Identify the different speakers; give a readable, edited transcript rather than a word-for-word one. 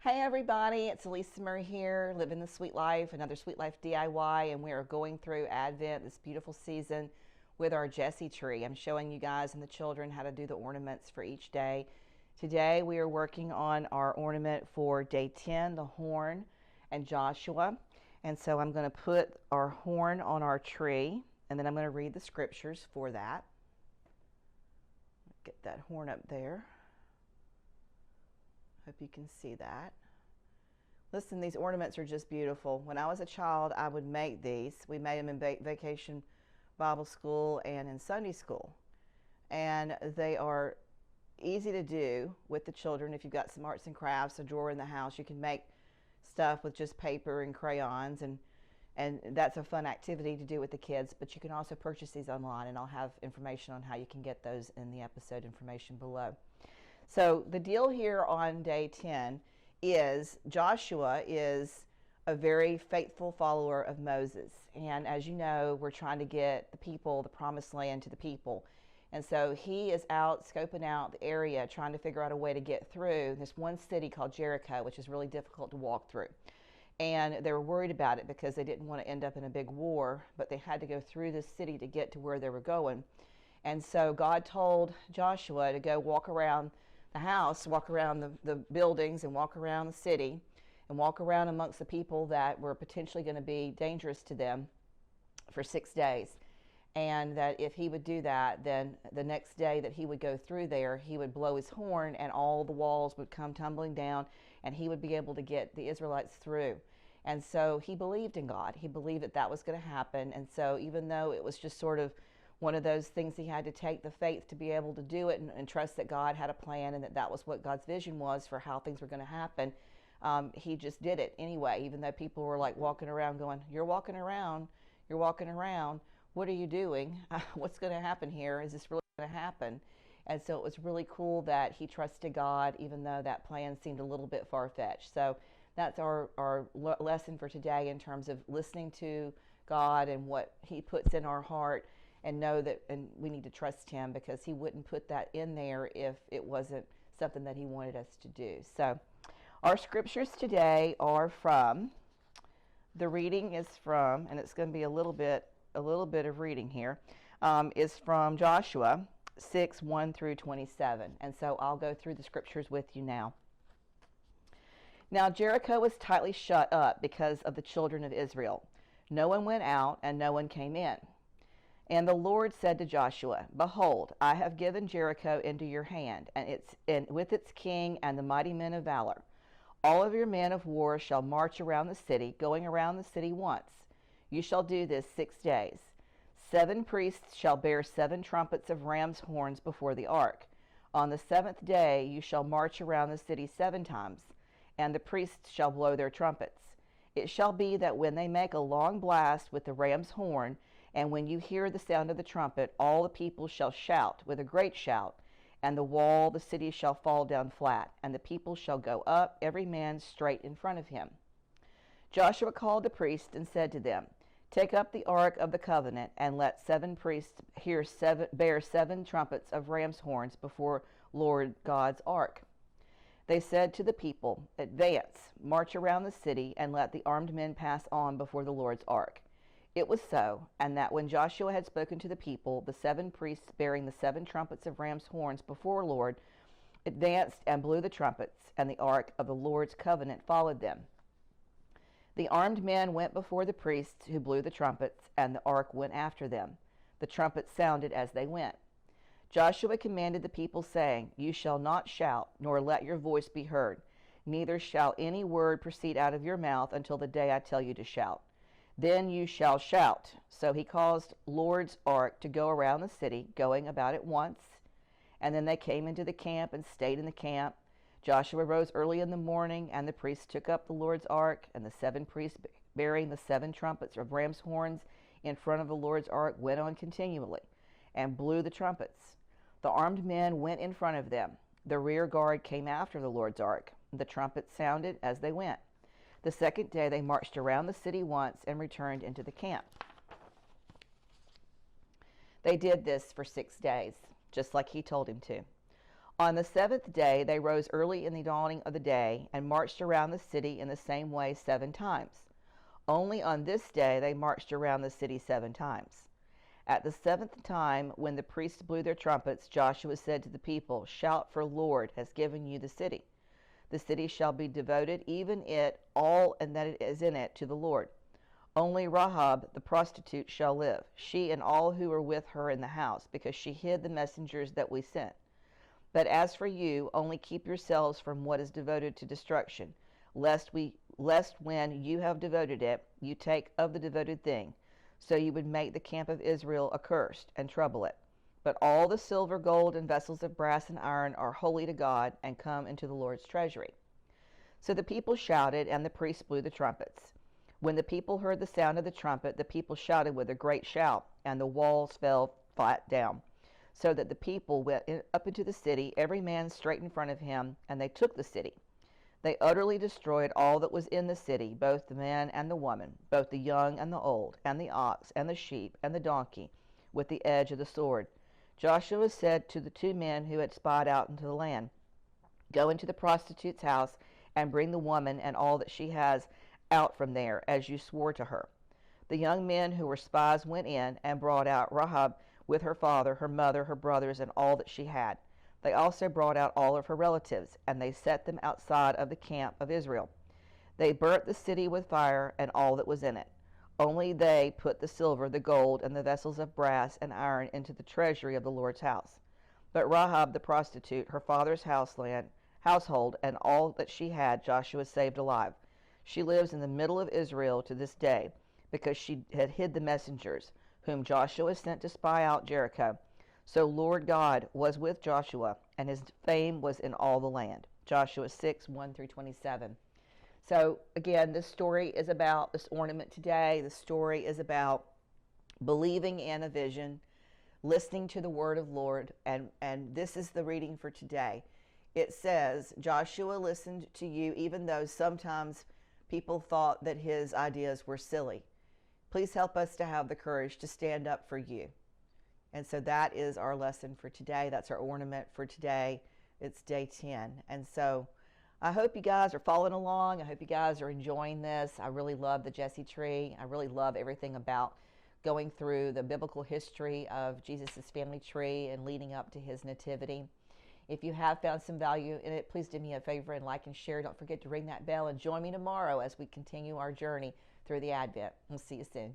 Speaker 1: Hey everybody, it's Elisa Murray here, living the sweet life, another sweet life DIY, and we are going through Advent, this beautiful season, with our Jesse tree. I'm showing you guys and the children how to do the ornaments for each day. Today we are working on our ornament for day 10, the horn and Joshua. And so I'm going to put our horn on our tree, and then I'm going to read the scriptures for that. Get that horn up there. Hope you can see that. Listen, these ornaments are just beautiful. When I was a child, I would make these. We made them in vacation Bible school and in Sunday school. And they are easy to do with the children. If you've got some arts and crafts, a drawer in the house, you can make stuff with just paper and crayons, and that's a fun activity to do with the kids. But you can also purchase these online, and I'll have information on how you can get those in the episode information below. So the deal here on day 10 is Joshua is a very faithful follower of Moses. And as you know, we're trying to get the people, the promised land, to the people. And so he is out scoping out the area, trying to figure out a way to get through this one city called Jericho, which is really difficult to walk through. And they were worried about it because they didn't want to end up in a big war, but they had to go through this city to get to where they were going. And so God told Joshua to go walk around the house, walk around the buildings, and walk around the city, and walk around amongst the people that were potentially going to be dangerous to them for 6 days. And that if he would do that, then the next day that he would go through there, he would blow his horn and all the walls would come tumbling down, and he would be able to get the Israelites through. And so he believed in God. He believed that that was going to happen. And so even though it was just sort of one of those things, he had to take the faith to be able to do it, and trust that God had a plan, and that that was what God's vision was for how things were going to happen. He just did it anyway, even though people were like walking around going, you're walking around, what are you doing? What's going to happen here? Is this really going to happen? And so it was really cool that he trusted God, even though that plan seemed a little bit far-fetched. So that's our lesson for today, in terms of listening to God and what he puts in our heart, and know that, and we need to trust him, because he wouldn't put that in there if it wasn't something that he wanted us to do. So our scriptures today are from, the reading is from, and it's going to be a little bit of reading here, is from Joshua 6, 1 through 27. And so I'll go through the scriptures with you now. Now Jericho was tightly shut up because of the children of Israel. No one went out and no one came in. And the Lord said to Joshua, behold, I have given Jericho into your hand, and with its king and the mighty men of valor. All of your men of war shall march around the city, going around the city once. You shall do this 6 days. 7 priests shall bear 7 trumpets of ram's horns before the ark. On the 7th day you shall march around the city 7 times, and the priests shall blow their trumpets. It shall be that when they make a long blast with the ram's horn, and when you hear the sound of the trumpet, all the people shall shout with a great shout, and the wall of the city shall fall down flat, and the people shall go up, every man straight in front of him. Joshua called the priests and said to them, take up the ark of the covenant, and let 7 priests bear 7 trumpets of ram's horns before Lord God's ark. They said to the people, advance, march around the city, and let the armed men pass on before the Lord's ark. It was so, and that when Joshua had spoken to the people, the 7 priests bearing the 7 trumpets of ram's horns before the Lord advanced and blew the trumpets, and the ark of the Lord's covenant followed them. The armed men went before the priests who blew the trumpets, and the ark went after them. The trumpets sounded as they went. Joshua commanded the people, saying, you shall not shout, nor let your voice be heard, neither shall any word proceed out of your mouth until the day I tell you to shout. Then you shall shout. So he caused Lord's ark to go around the city, going about it once. And then they came into the camp and stayed in the camp. Joshua rose early in the morning, and the priests took up the Lord's ark, and the 7 priests bearing the 7 trumpets of ram's horns in front of the Lord's ark went on continually, and blew the trumpets. The armed men went in front of them. The rear guard came after the Lord's ark. The trumpets sounded as they went. The 2nd day they marched around the city once and returned into the camp. They did this for 6 days, just like he told him to. On the seventh day they rose early in the dawning of the day and marched around the city in the same way 7 times. Only on this day they marched around the city 7 times. At the 7th time, when the priests blew their trumpets, Joshua said to the people, "Shout, for the Lord has given you the city. The city shall be devoted, even it, all and that is in it, to the Lord. Only Rahab the prostitute shall live, she and all who were with her in the house, because she hid the messengers that we sent. But as for you, only keep yourselves from what is devoted to destruction, lest when you have devoted it, you take of the devoted thing, so you would make the camp of Israel accursed and trouble it. But all the silver, gold, and vessels of brass and iron are holy to God and come into the Lord's treasury." So the people shouted, and the priests blew the trumpets. When the people heard the sound of the trumpet, the people shouted with a great shout, and the walls fell flat down, so that the people went up into the city, every man straight in front of him, and they took the city. They utterly destroyed all that was in the city, both the man and the woman, both the young and the old, and the ox, and the sheep, and the donkey, with the edge of the sword. Joshua said to the 2 men who had spied out into the land, "Go into the prostitute's house, and bring the woman and all that she has out from there, as you swore to her." The young men who were spies went in, and brought out Rahab with her father, her mother, her brothers, and all that she had. They also brought out all of her relatives, and they set them outside of the camp of Israel. They burnt the city with fire and all that was in it. Only they put the silver, the gold, and the vessels of brass and iron into the treasury of the Lord's house. But Rahab the prostitute, her father's household, and all that she had, Joshua saved alive. She lives in the middle of Israel to this day, because she had hid the messengers, whom Joshua sent to spy out Jericho. So Lord God was with Joshua, and his fame was in all the land. Joshua 6, 1 through 27. So again, this story is about this ornament today. The story is about believing in a vision, listening to the word of Lord, and this is the reading for today. It says, Joshua listened to you, even though sometimes people thought that his ideas were silly. Please help us to have the courage to stand up for you. And so that is our lesson for today. That's our ornament for today. It's day 10. And so I hope you guys are following along. I hope you guys are enjoying this. I really love the Jesse tree. I really love everything about going through the biblical history of Jesus' family tree and leading up to his nativity. If you have found some value in it, please do me a favor and like and share. Don't forget to ring that bell and join me tomorrow as we continue our journey through the Advent. We'll see you soon.